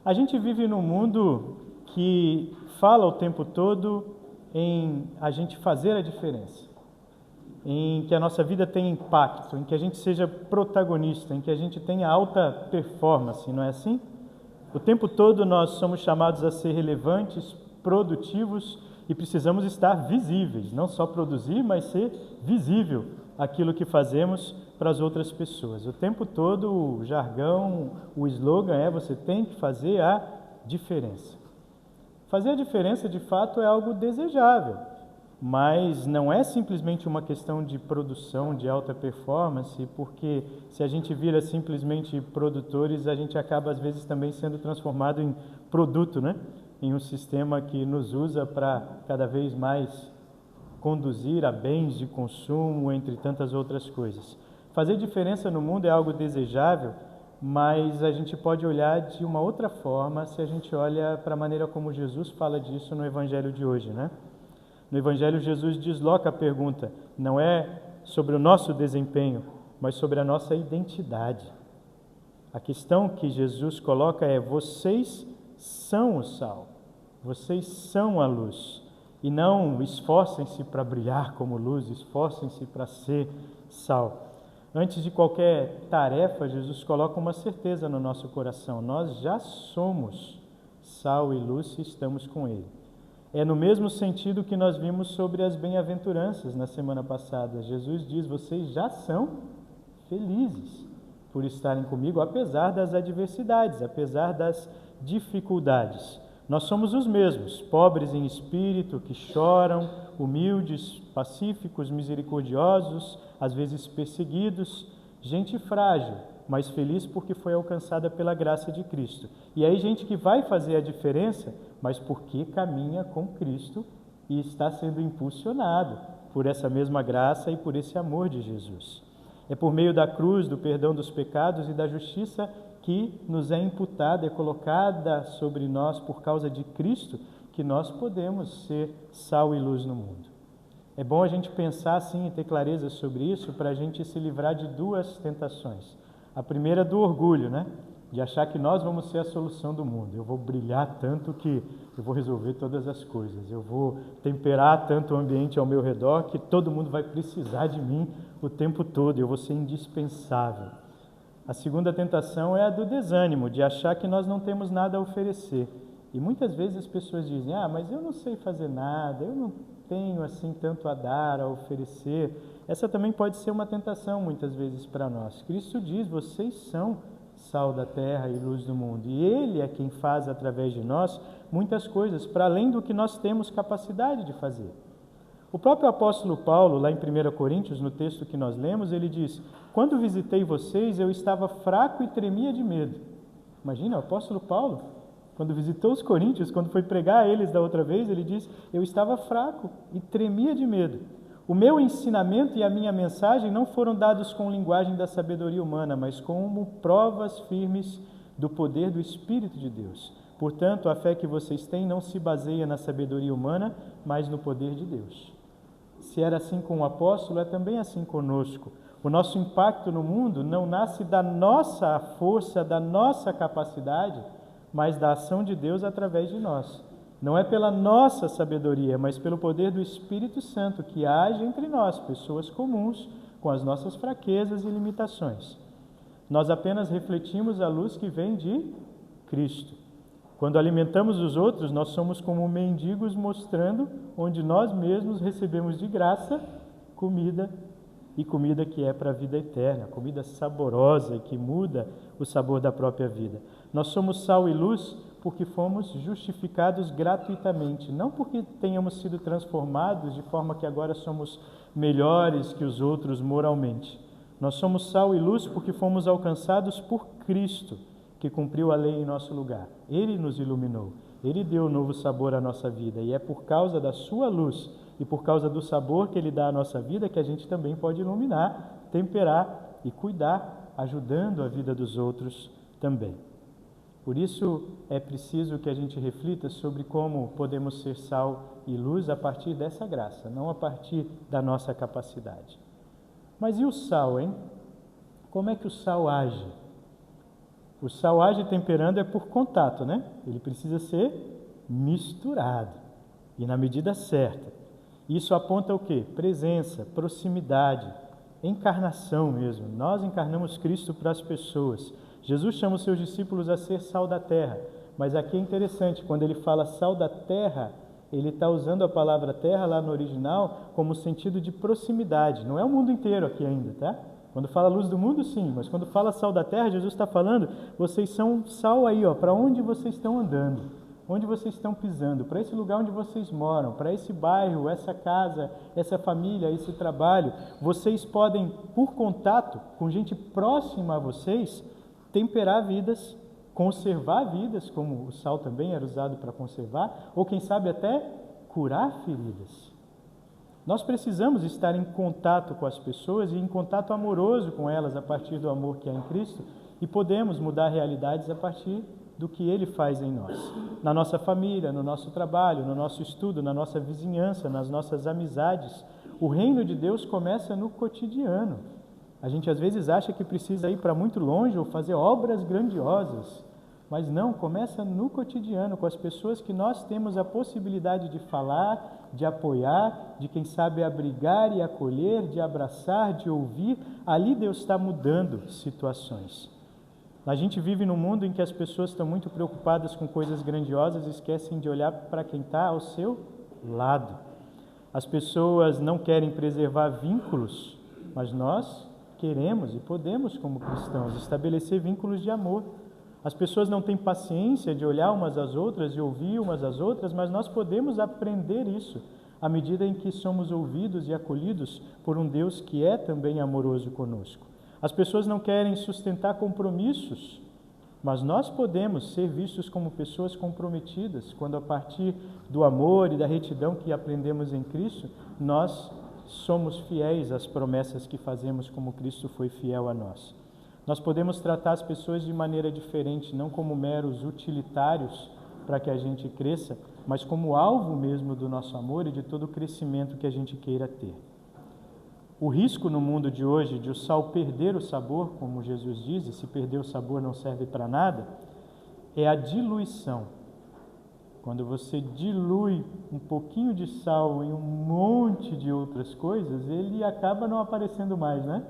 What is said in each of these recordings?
A gente vive num mundo que fala o tempo todo em a gente fazer a diferença, em que a nossa vida tenha impacto, em que a gente seja protagonista, em que a gente tenha alta performance, não é assim? O tempo todo nós somos chamados a ser relevantes, produtivos e precisamos estar visíveis, não só produzir, mas ser visível aquilo que fazemos para as outras pessoas. O tempo todo o jargão, o slogan é: você tem que fazer a diferença. Fazer a diferença, de fato, é algo desejável, mas não é simplesmente uma questão de produção, de alta performance, porque se a gente vira simplesmente produtores, a gente acaba às vezes também sendo transformado em produto, né? Em um sistema que nos usa para cada vez mais conduzir a bens de consumo, entre tantas outras coisas. Fazer diferença no mundo é algo desejável, mas a gente pode olhar de uma outra forma se a gente olha para a maneira como Jesus fala disso no Evangelho de hoje, né? No Evangelho, Jesus desloca a pergunta, não é sobre o nosso desempenho, mas sobre a nossa identidade. A questão que Jesus coloca é: vocês são o sal, vocês são a luz. E não esforcem-se para brilhar como luz, esforcem-se para ser sal. Antes de qualquer tarefa, Jesus coloca uma certeza no nosso coração: nós já somos sal e luz se estamos com Ele. É no mesmo sentido que nós vimos sobre as bem-aventuranças na semana passada. Jesus diz: vocês já são felizes por estarem comigo, apesar das adversidades, apesar das dificuldades. Nós somos os mesmos, pobres em espírito, que choram, humildes, pacíficos, misericordiosos, às vezes perseguidos, gente frágil, mas feliz porque foi alcançada pela graça de Cristo. E aí gente que vai fazer a diferença, mas porque caminha com Cristo e está sendo impulsionado por essa mesma graça e por esse amor de Jesus. É por meio da cruz, do perdão dos pecados e da justiça que nos é imputada, é colocada sobre nós por causa de Cristo, que nós podemos ser sal e luz no mundo. É bom a gente pensar assim e ter clareza sobre isso para a gente se livrar de duas tentações. A primeira é do orgulho, né? De achar que nós vamos ser a solução do mundo. Eu vou brilhar tanto que eu vou resolver todas as coisas. Eu vou temperar tanto o ambiente ao meu redor que todo mundo vai precisar de mim o tempo todo. Eu vou ser indispensável. A segunda tentação é a do desânimo, de achar que nós não temos nada a oferecer. E muitas vezes as pessoas dizem: mas eu não sei fazer nada, eu não tenho assim tanto a dar, a oferecer. Essa também pode ser uma tentação muitas vezes para nós. Cristo diz: vocês são sal da terra e luz do mundo. E Ele é quem faz através de nós muitas coisas, para além do que nós temos capacidade de fazer. O próprio apóstolo Paulo, lá em 1 Coríntios, no texto que nós lemos, ele diz: quando visitei vocês, eu estava fraco e tremia de medo. Imagina, o apóstolo Paulo, quando visitou os coríntios, quando foi pregar a eles da outra vez, ele diz: eu estava fraco e tremia de medo. O meu ensinamento e a minha mensagem não foram dados com linguagem da sabedoria humana, mas como provas firmes do poder do Espírito de Deus. Portanto, a fé que vocês têm não se baseia na sabedoria humana, mas no poder de Deus. Se era assim com o apóstolo, é também assim conosco. O nosso impacto no mundo não nasce da nossa força, da nossa capacidade, mas da ação de Deus através de nós. Não é pela nossa sabedoria, mas pelo poder do Espírito Santo que age entre nós, pessoas comuns, com as nossas fraquezas e limitações. Nós apenas refletimos a luz que vem de Cristo. Quando alimentamos os outros, nós somos como mendigos mostrando onde nós mesmos recebemos de graça comida, e comida que é para a vida eterna, comida saborosa e que muda o sabor da própria vida. Nós somos sal e luz porque fomos justificados gratuitamente, não porque tenhamos sido transformados de forma que agora somos melhores que os outros moralmente. Nós somos sal e luz porque fomos alcançados por Cristo, que cumpriu a lei em nosso lugar. Ele nos iluminou, Ele deu um novo sabor à nossa vida, e é por causa da sua luz e por causa do sabor que Ele dá à nossa vida que a gente também pode iluminar, temperar e cuidar, ajudando a vida dos outros também. Por isso é preciso que a gente reflita sobre como podemos ser sal e luz a partir dessa graça, não a partir da nossa capacidade. Mas e o sal, hein? Como é que o sal age? O sal age temperando é por contato, né? Ele precisa ser misturado e na medida certa. Isso aponta o quê? Presença, proximidade, encarnação mesmo. Nós encarnamos Cristo para as pessoas. Jesus chama os seus discípulos a ser sal da terra. Mas aqui é interessante, quando ele fala sal da terra, ele está usando a palavra terra lá no original como sentido de proximidade. Não é o mundo inteiro aqui ainda, tá? Quando fala luz do mundo, sim. Mas quando fala sal da terra, Jesus está falando, vocês são sal aí, ó, para onde vocês estão andando, onde vocês estão pisando, para esse lugar onde vocês moram, para esse bairro, essa casa, essa família, esse trabalho. Vocês podem, por contato com gente próxima a vocês, temperar vidas, conservar vidas, como o sal também era usado para conservar, ou quem sabe até curar feridas. Nós precisamos estar em contato com as pessoas e em contato amoroso com elas a partir do amor que há em Cristo, e podemos mudar realidades a partir do que Ele faz em nós. Na nossa família, no nosso trabalho, no nosso estudo, na nossa vizinhança, nas nossas amizades. O reino de Deus começa no cotidiano. A gente às vezes acha que precisa ir para muito longe ou fazer obras grandiosas, mas não, começa no cotidiano, com as pessoas que nós temos a possibilidade de falar, de apoiar, de quem sabe abrigar e acolher, de abraçar, de ouvir. Ali Deus está mudando situações. A gente vive num mundo em que as pessoas estão muito preocupadas com coisas grandiosas e esquecem de olhar para quem está ao seu lado. As pessoas não querem preservar vínculos, mas nós queremos e podemos, como cristãos, estabelecer vínculos de amor. As pessoas não têm paciência de olhar umas às outras e ouvir umas às outras, mas nós podemos aprender isso à medida em que somos ouvidos e acolhidos por um Deus que é também amoroso conosco. As pessoas não querem sustentar compromissos, mas nós podemos ser vistos como pessoas comprometidas quando, a partir do amor e da retidão que aprendemos em Cristo, nós somos fiéis às promessas que fazemos como Cristo foi fiel a nós. Nós podemos tratar as pessoas de maneira diferente, não como meros utilitários para que a gente cresça, mas como alvo mesmo do nosso amor e de todo o crescimento que a gente queira ter. O risco no mundo de hoje de o sal perder o sabor, como Jesus diz, e se perder o sabor não serve para nada, é a diluição. Quando você dilui um pouquinho de sal em um monte de outras coisas, ele acaba não aparecendo mais, né?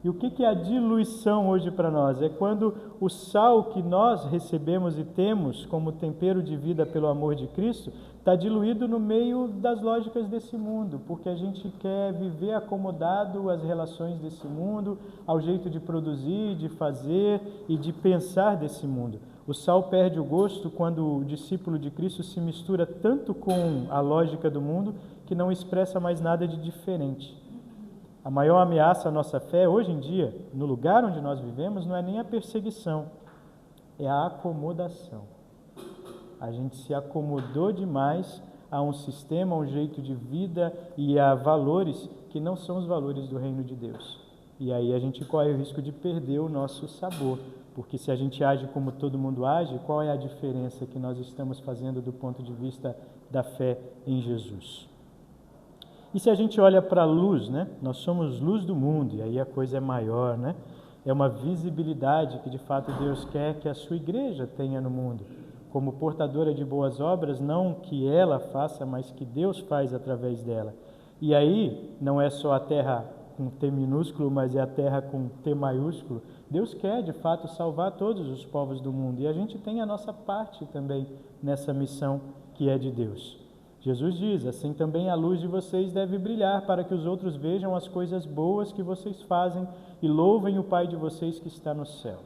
E o que é a diluição hoje para nós? É quando o sal que nós recebemos e temos como tempero de vida pelo amor de Cristo está diluído no meio das lógicas desse mundo, porque a gente quer viver acomodado às relações desse mundo, ao jeito de produzir, de fazer e de pensar desse mundo. O sal perde o gosto quando o discípulo de Cristo se mistura tanto com a lógica do mundo que não expressa mais nada de diferente. A maior ameaça à nossa fé, hoje em dia, no lugar onde nós vivemos, não é nem a perseguição, é a acomodação. A gente se acomodou demais a um sistema, a um jeito de vida e a valores que não são os valores do reino de Deus. E aí a gente corre o risco de perder o nosso sabor, porque se a gente age como todo mundo age, qual é a diferença que nós estamos fazendo do ponto de vista da fé em Jesus? E se a gente olha para a luz, né? Nós somos luz do mundo, e aí a coisa é maior, né? É uma visibilidade que de fato Deus quer que a sua igreja tenha no mundo, como portadora de boas obras, não que ela faça, mas que Deus faz através dela. E aí não é só a terra com T minúsculo, mas é a terra com T maiúsculo. Deus quer de fato salvar todos os povos do mundo, e a gente tem a nossa parte também nessa missão que é de Deus. Jesus diz, assim também a luz de vocês deve brilhar, para que os outros vejam as coisas boas que vocês fazem e louvem o Pai de vocês que está no céu.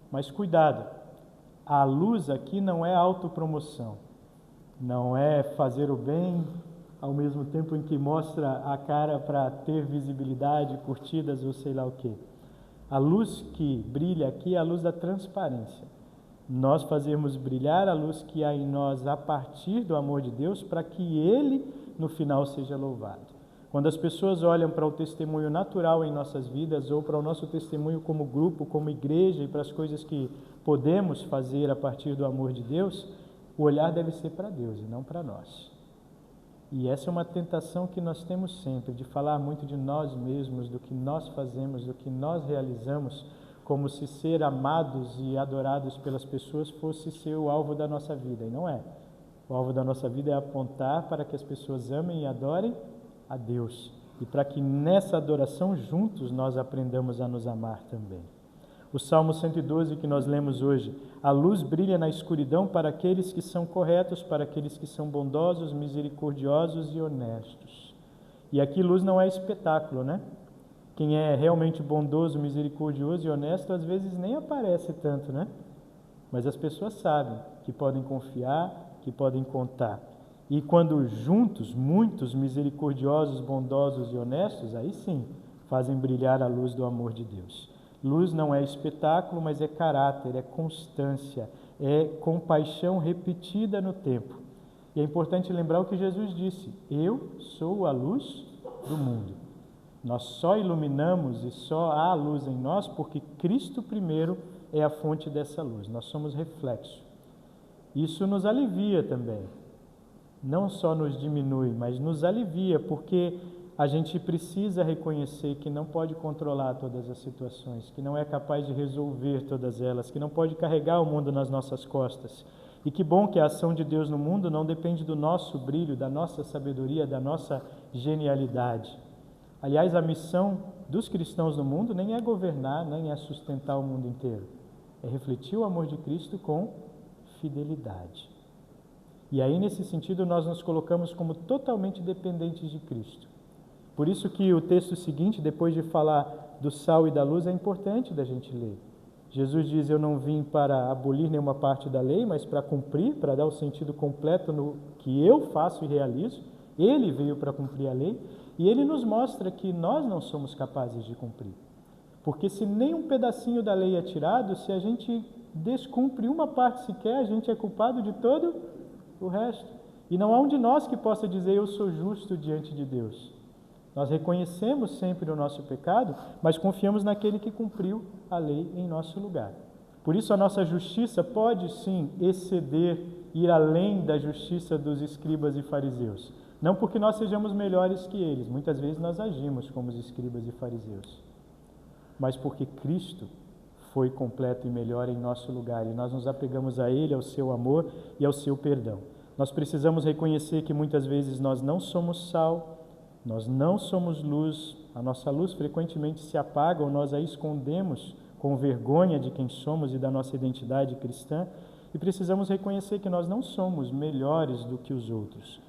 Mas cuidado, a luz aqui não é autopromoção, não é fazer o bem ao mesmo tempo em que mostra a cara para ter visibilidade, curtidas ou sei lá o quê. A luz que brilha aqui é a luz da transparência. Nós fazemos brilhar a luz que há em nós a partir do amor de Deus para que Ele, no final, seja louvado. Quando as pessoas olham para o testemunho natural em nossas vidas ou para o nosso testemunho como grupo, como igreja e para as coisas que podemos fazer a partir do amor de Deus, o olhar deve ser para Deus e não para nós. E essa é uma tentação que nós temos sempre, de falar muito de nós mesmos, do que nós fazemos, do que nós realizamos, como se ser amados e adorados pelas pessoas fosse ser o alvo da nossa vida, e não é. O alvo da nossa vida é apontar para que as pessoas amem e adorem a Deus, e para que nessa adoração juntos nós aprendamos a nos amar também. O Salmo 112 que nós lemos hoje: a luz brilha na escuridão para aqueles que são corretos, para aqueles que são bondosos, misericordiosos e honestos. E aqui luz não é espetáculo, né? Quem é realmente bondoso, misericordioso e honesto, às vezes nem aparece tanto, né? Mas as pessoas sabem que podem confiar, que podem contar. E quando juntos, muitos misericordiosos, bondosos e honestos, aí sim, fazem brilhar a luz do amor de Deus. Luz não é espetáculo, mas é caráter, é constância, é compaixão repetida no tempo. E é importante lembrar o que Jesus disse: eu sou a luz do mundo. Nós só iluminamos e só há luz em nós porque Cristo primeiro é a fonte dessa luz. Nós somos reflexo. Isso nos alivia também. Não só nos diminui, mas nos alivia, porque a gente precisa reconhecer que não pode controlar todas as situações, que não é capaz de resolver todas elas, que não pode carregar o mundo nas nossas costas. E que bom que a ação de Deus no mundo não depende do nosso brilho, da nossa sabedoria, da nossa genialidade. Aliás, a missão dos cristãos no mundo nem é governar, nem é sustentar o mundo inteiro. É refletir o amor de Cristo com fidelidade. E aí, nesse sentido, nós nos colocamos como totalmente dependentes de Cristo. Por isso que o texto seguinte, depois de falar do sal e da luz, é importante da gente ler. Jesus diz: eu não vim para abolir nenhuma parte da lei, mas para cumprir, para dar o sentido completo no que eu faço e realizo. Ele veio para cumprir a lei, e ele nos mostra que nós não somos capazes de cumprir. Porque se nem um pedacinho da lei é tirado, se a gente descumpre uma parte sequer, a gente é culpado de todo o resto. E não há um de nós que possa dizer: eu sou justo diante de Deus. Nós reconhecemos sempre o nosso pecado, mas confiamos naquele que cumpriu a lei em nosso lugar. Por isso a nossa justiça pode sim exceder, ir além da justiça dos escribas e fariseus. Não porque nós sejamos melhores que eles, muitas vezes nós agimos como os escribas e fariseus, mas porque Cristo foi completo e melhor em nosso lugar, e nós nos apegamos a Ele, ao seu amor e ao seu perdão. Nós precisamos reconhecer que muitas vezes nós não somos sal, nós não somos luz, a nossa luz frequentemente se apaga ou nós a escondemos com vergonha de quem somos e da nossa identidade cristã, e precisamos reconhecer que nós não somos melhores do que os outros,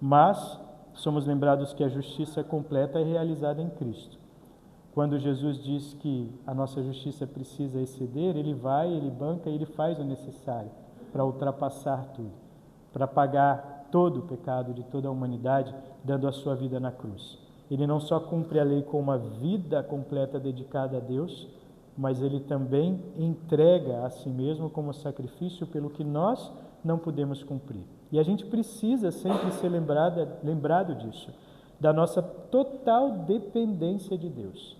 mas somos lembrados que a justiça completa é realizada em Cristo. Quando Jesus diz que a nossa justiça precisa exceder, Ele vai, Ele banca e Ele faz o necessário para ultrapassar tudo, para pagar todo o pecado de toda a humanidade, dando a sua vida na cruz. Ele não só cumpre a lei com uma vida completa dedicada a Deus, mas Ele também entrega a si mesmo como sacrifício pelo que nós não podemos cumprir. E a gente precisa sempre ser lembrado disso, da nossa total dependência de Deus.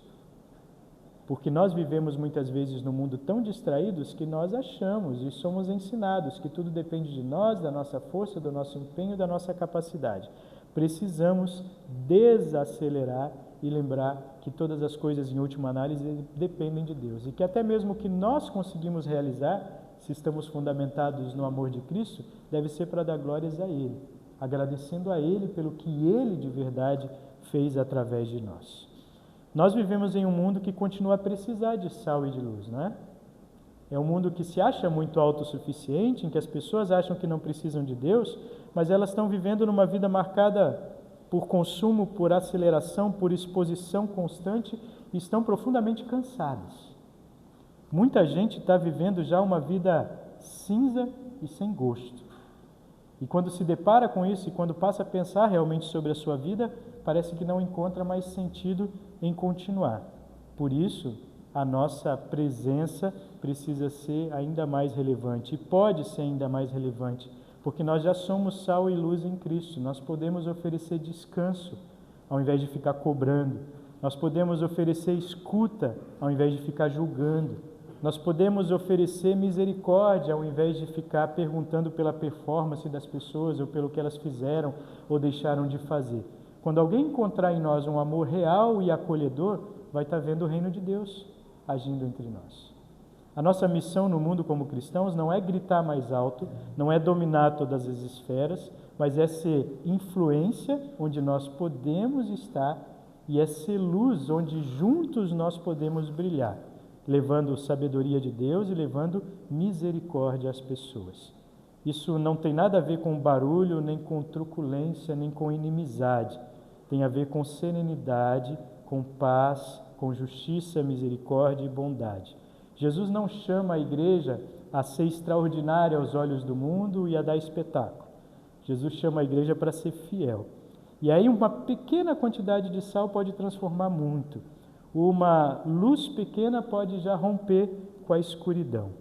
Porque nós vivemos muitas vezes no mundo tão distraídos que nós achamos e somos ensinados que tudo depende de nós, da nossa força, do nosso empenho, da nossa capacidade. Precisamos desacelerar e lembrar que todas as coisas, em última análise, dependem de Deus. E que até mesmo o que nós conseguimos realizar, se estamos fundamentados no amor de Cristo, deve ser para dar glórias a Ele, agradecendo a Ele pelo que Ele de verdade fez através de nós. Nós vivemos em um mundo que continua a precisar de sal e de luz, não é? É um mundo que se acha muito autossuficiente, em que as pessoas acham que não precisam de Deus, mas elas estão vivendo numa vida marcada por consumo, por aceleração, por exposição constante e estão profundamente cansadas. Muita gente está vivendo já uma vida cinza e sem gosto. E quando se depara com isso e quando passa a pensar realmente sobre a sua vida, parece que não encontra mais sentido em continuar. Por isso, a nossa presença precisa ser ainda mais relevante e pode ser ainda mais relevante, porque nós já somos sal e luz em Cristo. Nós podemos oferecer descanso ao invés de ficar cobrando. Nós podemos oferecer escuta ao invés de ficar julgando. Nós podemos oferecer misericórdia ao invés de ficar perguntando pela performance das pessoas ou pelo que elas fizeram ou deixaram de fazer. Quando alguém encontrar em nós um amor real e acolhedor, vai estar vendo o reino de Deus agindo entre nós. A nossa missão no mundo como cristãos não é gritar mais alto, não é dominar todas as esferas, mas é ser influência onde nós podemos estar e é ser luz onde juntos nós podemos brilhar, levando sabedoria de Deus e levando misericórdia às pessoas. Isso não tem nada a ver com barulho, nem com truculência, nem com inimizade. Tem a ver com serenidade, com paz, com justiça, misericórdia e bondade. Jesus não chama a igreja a ser extraordinária aos olhos do mundo e a dar espetáculo. Jesus chama a igreja para ser fiel. E aí uma pequena quantidade de sal pode transformar muito. Uma luz pequena pode já romper com a escuridão.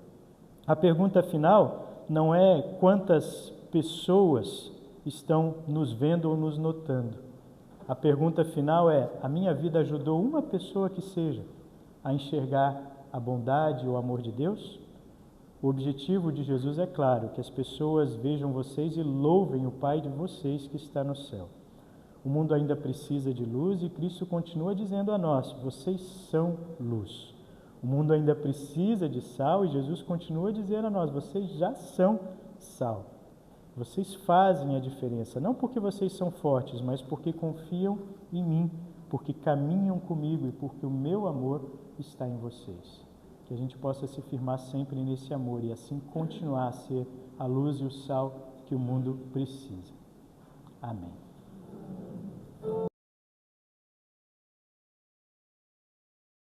A pergunta final não é quantas pessoas estão nos vendo ou nos notando. A pergunta final é: a minha vida ajudou uma pessoa que seja a enxergar a bondade e o amor de Deus? O objetivo de Jesus é claro, que as pessoas vejam vocês e louvem o Pai de vocês que está no céu. O mundo ainda precisa de luz e Cristo continua dizendo a nós: vocês são luz. O mundo ainda precisa de sal e Jesus continua dizendo a nós: vocês já são sal. Vocês fazem a diferença, não porque vocês são fortes, mas porque confiam em mim, porque caminham comigo e porque o meu amor está em vocês. Que a gente possa se firmar sempre nesse amor e assim continuar a ser a luz e o sal que o mundo precisa. Amém.